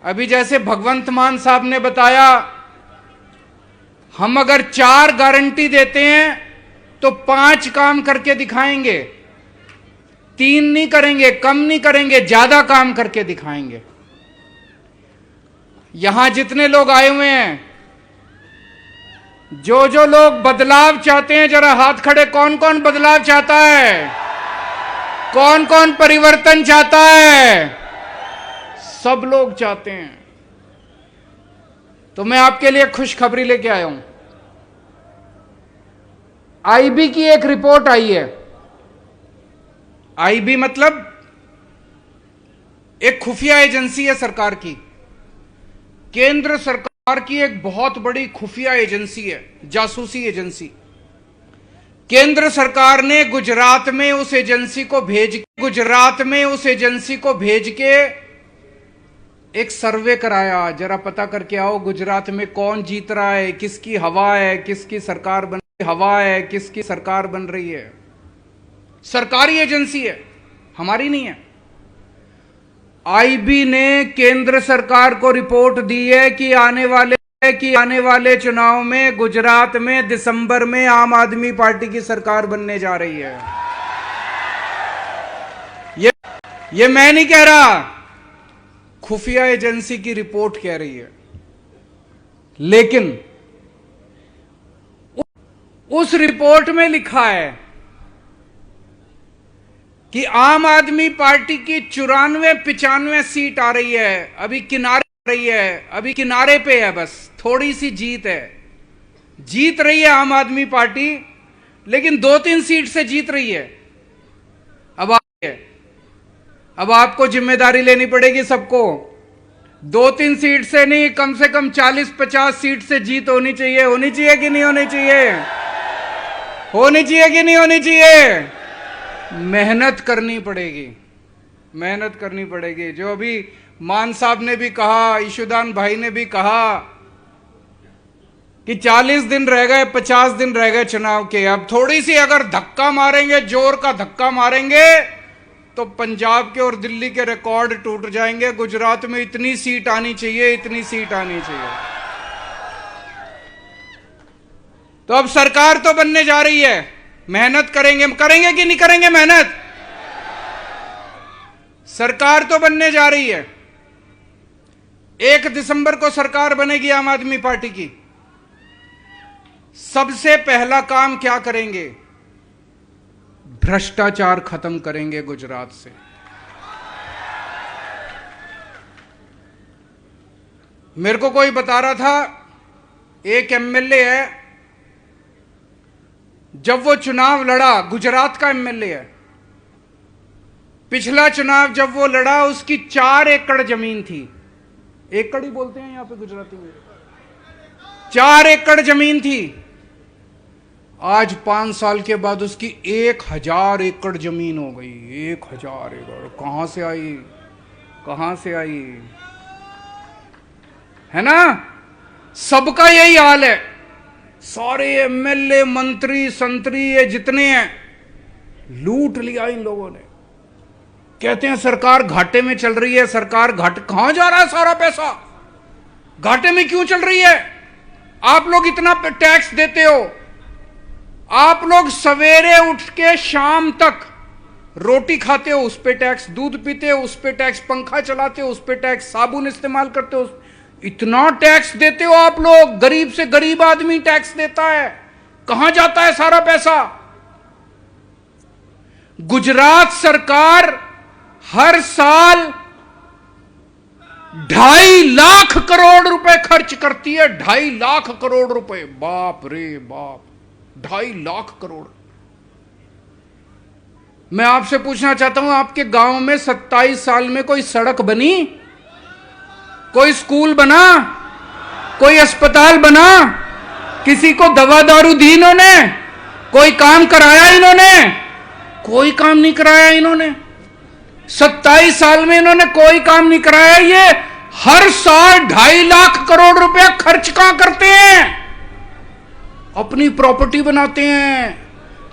अभी जैसे भगवंत मान साहब ने बताया, हम अगर 4 गारंटी देते हैं तो 5 काम करके दिखाएंगे, 3 नहीं करेंगे, कम नहीं करेंगे, ज्यादा काम करके दिखाएंगे। यहां जितने लोग आए हुए हैं, जो जो लोग बदलाव चाहते हैं, जरा हाथ खड़े। कौन कौन बदलाव चाहता है? कौन कौन परिवर्तन चाहता है? सब लोग चाहते हैं। तो मैं आपके लिए खुशखबरी लेके आया हूं। आईबी की एक रिपोर्ट आई है। आईबी मतलब एक खुफिया एजेंसी है सरकार की, केंद्र सरकार की एक बहुत बड़ी खुफिया एजेंसी है, जासूसी एजेंसी। केंद्र सरकार ने गुजरात में उस एजेंसी को भेज के एक सर्वे कराया, जरा पता करके आओ गुजरात में कौन जीत रहा है, किसकी हवा है, किसकी सरकार बन रही है। सरकारी एजेंसी है, हमारी नहीं है। आईबी ने केंद्र सरकार को रिपोर्ट दी है कि आने वाले चुनाव में गुजरात में दिसंबर में आम आदमी पार्टी की सरकार बनने जा रही है। ये मैं नहीं कह रहा, खुफिया एजेंसी की रिपोर्ट कह रही है। लेकिन उस रिपोर्ट में लिखा है कि आम आदमी पार्टी की 94-95 सीट आ रही है, अभी किनारे पे है, बस थोड़ी सी जीत रही है आम आदमी पार्टी, लेकिन 2-3 सीट से जीत रही है। अब आपको जिम्मेदारी लेनी पड़ेगी सबको। 2-3 सीट से नहीं, कम से कम 40-50 सीट से जीत होनी चाहिए कि नहीं होनी चाहिए? होनी चाहिए कि नहीं होनी चाहिए? मेहनत करनी पड़ेगी। जो अभी मान साहब ने भी कहा, ईशुदान भाई ने भी कहा कि 40 दिन रह गए, 50 दिन रह गए चुनाव के। अब थोड़ी सी अगर धक्का मारेंगे, जोर का धक्का मारेंगे, तो पंजाब के और दिल्ली के रिकॉर्ड टूट जाएंगे। गुजरात में इतनी सीट आनी चाहिए। तो अब सरकार तो बनने जा रही है, मेहनत करेंगे कि नहीं करेंगे मेहनत? सरकार तो बनने जा रही है। 1 दिसंबर को सरकार बनेगी आम आदमी पार्टी की। सबसे पहला काम क्या करेंगे? भ्रष्टाचार खत्म करेंगे गुजरात से। मेरे को कोई बता रहा था, एक एमएलए है, जब वो चुनाव लड़ा, गुजरात का एमएलए है, पिछला चुनाव जब वो लड़ा, उसकी 4 एकड़ जमीन थी। एकड़ ही बोलते हैं यहां पे गुजराती में। 4 एकड़ जमीन थी। आज 5 साल के बाद उसकी 1000 एकड़ जमीन हो गई। 1000 एकड़ कहां से आई? है ना? सबका यही हाल है। सारे एमएलए, मंत्री, संतरी, ये जितने हैं, लूट लिया इन लोगों ने। कहते हैं सरकार घाटे में चल रही है। सरकार कहां जा रहा है सारा पैसा? घाटे में क्यों चल रही है? आप लोग इतना टैक्स देते हो। आप लोग सवेरे उठ के शाम तक रोटी खाते हो, उस पे टैक्स, दूध पीते हो, उस पे टैक्स, पंखा चलाते हो, उस पे टैक्स, साबुन इस्तेमाल करते हो, इतना टैक्स देते हो आप लोग। गरीब से गरीब आदमी टैक्स देता है। कहां जाता है सारा पैसा? गुजरात सरकार हर साल 2.5 लाख करोड़ रुपए खर्च करती है। 2.5 लाख करोड़ रुपए, बाप रे बाप, 2.5 लाख करोड़। मैं आपसे पूछना चाहता हूं, आपके गांव में 27 साल में कोई सड़क बनी? कोई स्कूल बना? कोई अस्पताल बना? किसी को दवा दारू दी इन्होंने? कोई काम कराया इन्होंने? कोई काम नहीं कराया इन्होंने। 27 साल में इन्होंने कोई काम नहीं कराया। ये हर साल 2.5 लाख करोड़ रुपया खर्च कहां करते हैं? अपनी प्रॉपर्टी बनाते हैं,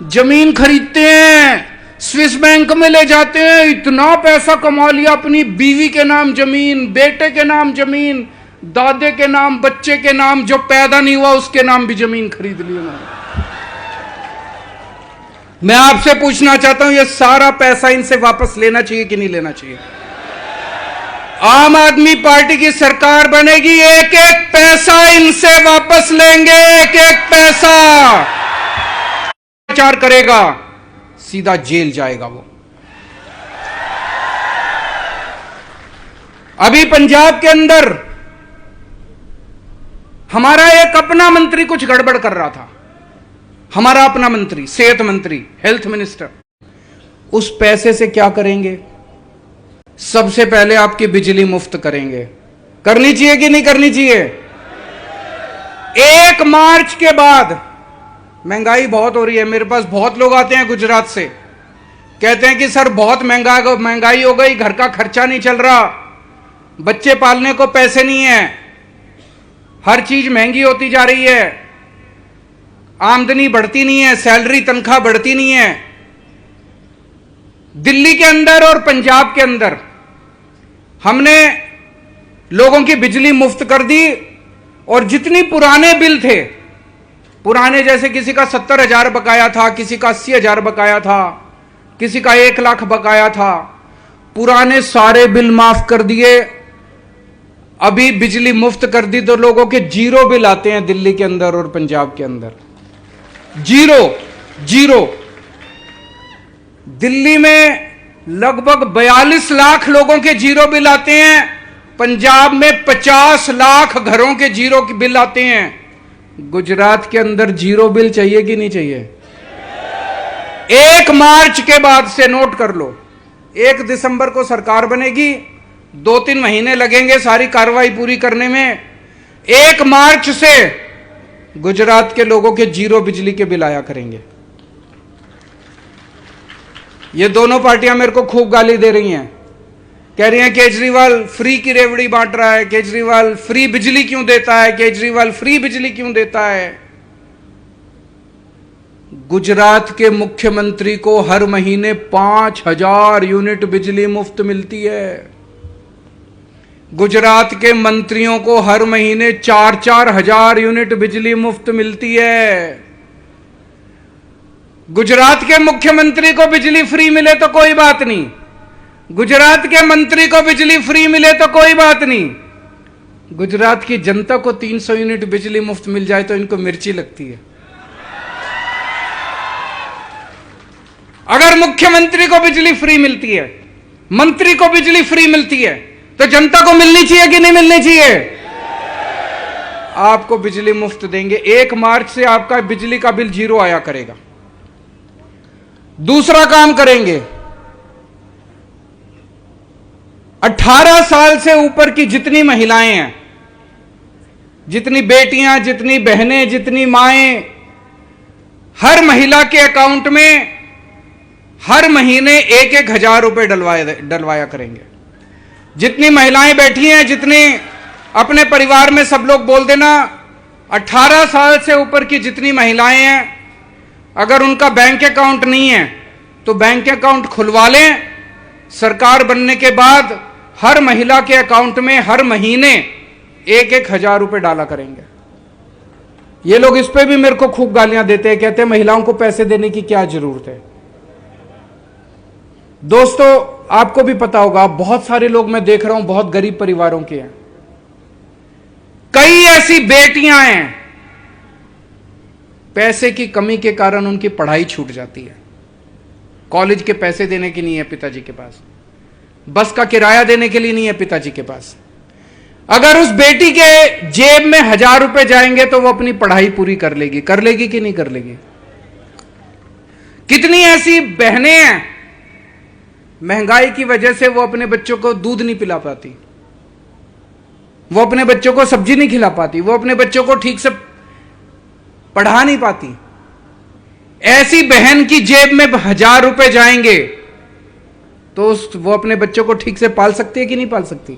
जमीन खरीदते हैं, स्विस बैंक में ले जाते हैं, इतना पैसा कमा लिया, अपनी बीवी के नाम जमीन, बेटे के नाम जमीन, दादे के नाम, बच्चे के नाम, जो पैदा नहीं हुआ उसके नाम भी जमीन खरीद ली उन्होंने। मैं आपसे पूछना चाहता हूं, यह सारा पैसा इनसे वापस लेना चाहिए कि नहीं लेना चाहिए? आम आदमी पार्टी की सरकार बनेगी, एक एक पैसा इनसे वापस लेंगे, एक एक पैसा। प्रचार करेगा सीधा जेल जाएगा वो। अभी पंजाब के अंदर हमारा एक अपना मंत्री कुछ गड़बड़ कर रहा था, हमारा अपना मंत्री, सेहत मंत्री, हेल्थ मिनिस्टर। उस पैसे से क्या करेंगे? सबसे पहले आपकी बिजली मुफ्त करेंगे। करनी चाहिए कि नहीं करनी चाहिए? 1 मार्च के बाद, महंगाई बहुत हो रही है, मेरे पास बहुत लोग आते हैं गुजरात से, कहते हैं कि सर बहुत महंगाई हो गई, घर का खर्चा नहीं चल रहा, बच्चे पालने को पैसे नहीं है, हर चीज महंगी होती जा रही है, आमदनी बढ़ती नहीं है, सैलरी तनख्वाह बढ़ती नहीं है। दिल्ली के अंदर और पंजाब के अंदर हमने लोगों की बिजली मुफ्त कर दी, और जितनी पुराने बिल थे, पुराने जैसे किसी का 70,000 बकाया था, किसी का 80,000 बकाया था, किसी का 1 लाख बकाया था, पुराने सारे बिल माफ कर दिए। अभी बिजली मुफ्त कर दी तो लोगों के 0 बिल आते हैं दिल्ली के अंदर और पंजाब के अंदर। 0 दिल्ली में लगभग 42 लाख लोगों के 0 बिल आते हैं, पंजाब में 50 लाख घरों के 0 बिल आते हैं। गुजरात के अंदर 0 बिल चाहिए कि नहीं चाहिए? 1 मार्च के बाद से नोट कर लो, 1 दिसंबर को सरकार बनेगी, 2-3 महीने लगेंगे सारी कार्रवाई पूरी करने में। 1 मार्च से गुजरात के लोगों के 0 बिजली के बिल आया करेंगे। ये दोनों पार्टियां मेरे को खूब गाली दे रही हैं, कह रही हैं केजरीवाल फ्री की रेवड़ी बांट रहा है, केजरीवाल फ्री बिजली क्यों देता है, केजरीवाल फ्री बिजली क्यों देता है। गुजरात के मुख्यमंत्री को हर महीने 5,000 यूनिट बिजली मुफ्त मिलती है। गुजरात के मंत्रियों को हर महीने 4-4 हजार यूनिट बिजली मुफ्त मिलती है। गुजरात के मुख्यमंत्री को बिजली फ्री मिले तो कोई बात नहीं, गुजरात के मंत्री को बिजली फ्री मिले तो कोई बात नहीं, गुजरात की जनता को 300 यूनिट बिजली मुफ्त मिल जाए तो इनको मिर्ची लगती है। अगर मुख्यमंत्री को बिजली फ्री मिलती है, मंत्री को बिजली फ्री मिलती है, तो जनता को मिलनी चाहिए कि नहीं मिलनी चाहिए? आपको बिजली मुफ्त देंगे। 1 मार्च से आपका बिजली का बिल 0 आया करेगा। दूसरा काम करेंगे, 18 साल से ऊपर की जितनी महिलाएं हैं, जितनी बेटियां, जितनी बहनें, जितनी माएं, हर महिला के अकाउंट में हर महीने 1-1 हजार रुपए डलवाया करेंगे। जितनी महिलाएं बैठी हैं, जितने अपने परिवार में सब लोग बोल देना, 18 साल से ऊपर की जितनी महिलाएं हैं, अगर उनका बैंक अकाउंट नहीं है तो बैंक अकाउंट खुलवा लें। सरकार बनने के बाद हर महिला के अकाउंट में हर महीने 1-1 हजार रुपए डाला करेंगे। ये लोग इस पे भी मेरे को खूब गालियां देते हैं, कहते हैं महिलाओं को पैसे देने की क्या जरूरत है। दोस्तों, आपको भी पता होगा, बहुत सारे लोग मैं देख रहा हूं बहुत गरीब परिवारों के हैं। कई ऐसी बेटियां हैं, पैसे की कमी के कारण उनकी पढ़ाई छूट जाती है, कॉलेज के पैसे देने के नहीं है पिताजी के पास, बस का किराया देने के लिए नहीं है पिताजी के पास। अगर उस बेटी के जेब में 1000 रुपए जाएंगे तो वो अपनी पढ़ाई पूरी कर लेगी कि नहीं कर लेगी? कितनी ऐसी बहनें हैं, महंगाई की वजह से वो अपने बच्चों को दूध नहीं पिला पाती, वो अपने बच्चों को सब्जी नहीं खिला पाती, वो अपने बच्चों को ठीक से पढ़ा नहीं पाती। ऐसी बहन की जेब में 1000 रुपए जाएंगे तो वो अपने बच्चों को ठीक से पाल सकती है कि नहीं पाल सकती?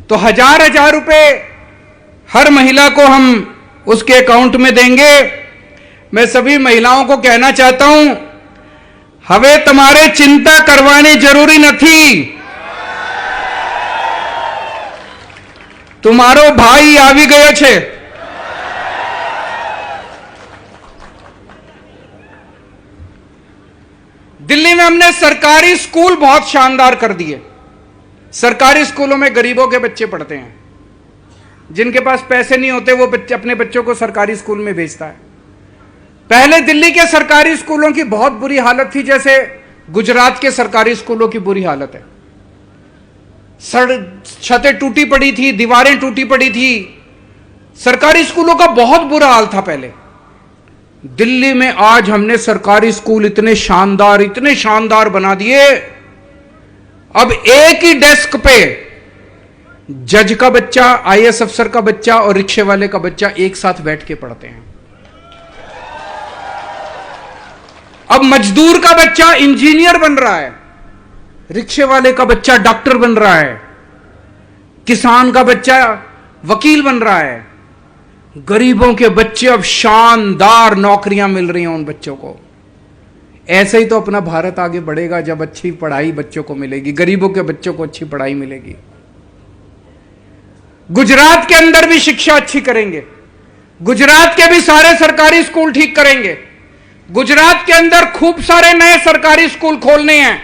तो 1000 रुपए हर महिला को हम उसके अकाउंट में देंगे। मैं सभी महिलाओं को कहना चाहता हूं, હવે તમારે ચિંતા કરવાની જરૂરી નથી. तुम्हारो भाई આવી ગયો છે. दिल्ली में हमने सरकारी स्कूल बहुत शानदार कर दिए. सरकारी स्कूलों में गरीबों के बच्चे पढ़ते हैं. जिनके पास पैसे नहीं होते वो बच्चे अपने बच्चों को सरकारी स्कूल में भेजता है. पहले दिल्ली के सरकारी स्कूलों की बहुत बुरी हालत थी, जैसे गुजरात के सरकारी स्कूलों की बुरी हालत है. छतें टूटी पड़ी थी, दीवारें टूटी पड़ी थी. सरकारी स्कूलों का बहुत बुरा हाल था पहले. दिल्ली में आज हमने सरकारी स्कूल इतने शानदार बना दिए. अब एक ही डेस्क पे जज का बच्चा, आईएएस अफसर का बच्चा और रिक्शे वाले का बच्चा एक साथ बैठ के पढ़ते हैं. अब मजदूर का बच्चा इंजीनियर बन रहा है, रिक्शे वाले का बच्चा डॉक्टर बन रहा है, किसान का बच्चा वकील बन रहा है. गरीबों के बच्चे अब शानदार नौकरियां मिल रही हैं उन बच्चों को. ऐसे ही तो अपना भारत आगे बढ़ेगा जब अच्छी पढ़ाई बच्चों को मिलेगी, गरीबों के बच्चों को अच्छी पढ़ाई मिलेगी. गुजरात के अंदर भी शिक्षा अच्छी करेंगे. गुजरात के भी सारे सरकारी स्कूल ठीक करेंगे. गुजरात के अंदर खूब सारे नए सरकारी स्कूल खोलने हैं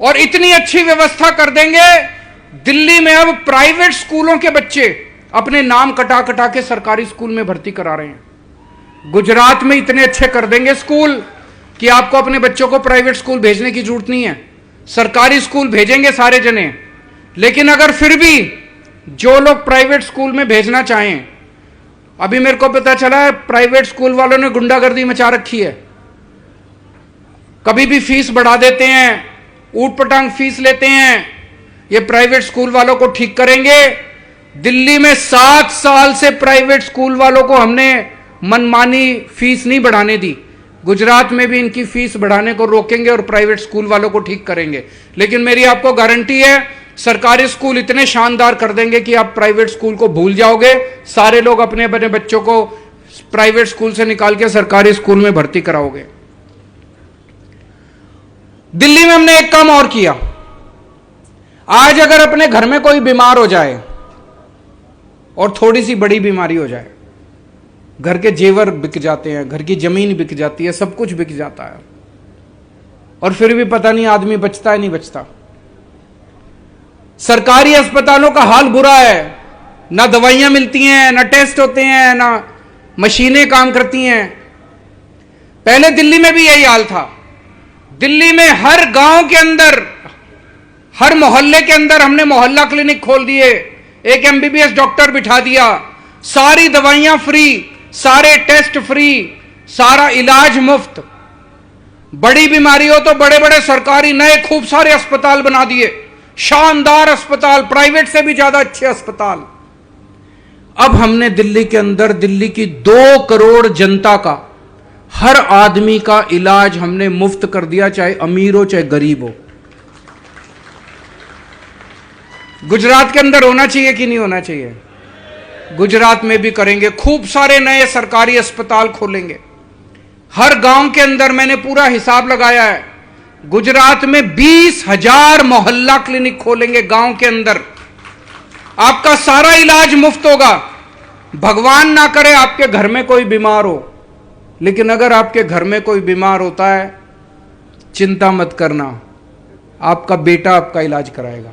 और इतनी अच्छी व्यवस्था कर देंगे. दिल्ली में अब प्राइवेट स्कूलों के बच्चे अपने नाम कटा कटा के सरकारी स्कूल में भर्ती करा रहे हैं. गुजरात में इतने अच्छे कर देंगे स्कूल कि आपको अपने बच्चों को प्राइवेट स्कूल भेजने की जरूरत नहीं है. सरकारी स्कूल भेजेंगे सारे जने. लेकिन अगर फिर भी जो लोग प्राइवेट स्कूल में भेजना चाहें, अभी मेरे को पता चला है प्राइवेट स्कूल वालों ने गुंडागर्दी मचा रखी है. कभी भी फीस बढ़ा देते हैं, ऊट पटांग फीस लेते हैं. ये प्राइवेट स्कूल वालों को ठीक करेंगे. दिल्ली में 7 साल से प्राइवेट स्कूल वालों को हमने मनमानी फीस नहीं बढ़ाने दी. गुजरात में भी इनकी फीस बढ़ाने को रोकेंगे और प्राइवेट स्कूल वालों को ठीक करेंगे. लेकिन मेरी आपको गारंटी है, सरकारी स्कूल इतने शानदार कर देंगे कि आप प्राइवेट स्कूल को भूल जाओगे. सारे लोग अपने अपने बच्चों को प्राइवेट स्कूल से निकाल के सरकारी स्कूल में भर्ती कराओगे. दिल्ली में हमने एक काम और किया. आज अगर अपने घर में कोई बीमार हो जाए और थोड़ी सी बड़ी बीमारी हो जाए, घर के जेवर बिक जाते हैं, घर की जमीन बिक जाती है, सब कुछ बिक जाता है, और फिर भी पता नहीं आदमी बचता है नहीं बचता. सरकारी अस्पतालों का हाल बुरा है. ना दवाइयां मिलती हैं, ना टेस्ट होते हैं, ना मशीनें काम करती हैं. पहले दिल्ली में भी यही हाल था. दिल्ली में हर गांव के अंदर, हर मोहल्ले के अंदर हमने मोहल्ला क्लिनिक खोल दिए. एक एमबीबीएस डॉक्टर बिठा दिया. सारी दवाइयां फ्री, सारे टेस्ट फ्री, सारा इलाज मुफ्त. बड़ी बीमारी हो तो बड़े बड़े सरकारी नए खूब सारे अस्पताल बना दिए. शानदार अस्पताल, प्राइवेट से भी ज्यादा अच्छे अस्पताल. अब हमने दिल्ली के अंदर दिल्ली की 2 करोड़ जनता का, हर आदमी का इलाज हमने मुफ्त कर दिया, चाहे अमीर हो चाहे गरीब हो. गुजरात के अंदर होना चाहिए कि नहीं होना चाहिए? गुजरात में भी करेंगे. खूब सारे नए सरकारी अस्पताल खोलेंगे. हर गांव के अंदर मैंने पूरा हिसाब लगाया है, गुजरात में 20,000 मोहल्ला क्लिनिक खोलेंगे गांव के अंदर. आपका सारा इलाज मुफ्त होगा. भगवान ना करे आपके घर में कोई बीमार हो, लेकिन अगर आपके घर में कोई बीमार होता है, चिंता मत करना, आपका बेटा आपका इलाज कराएगा.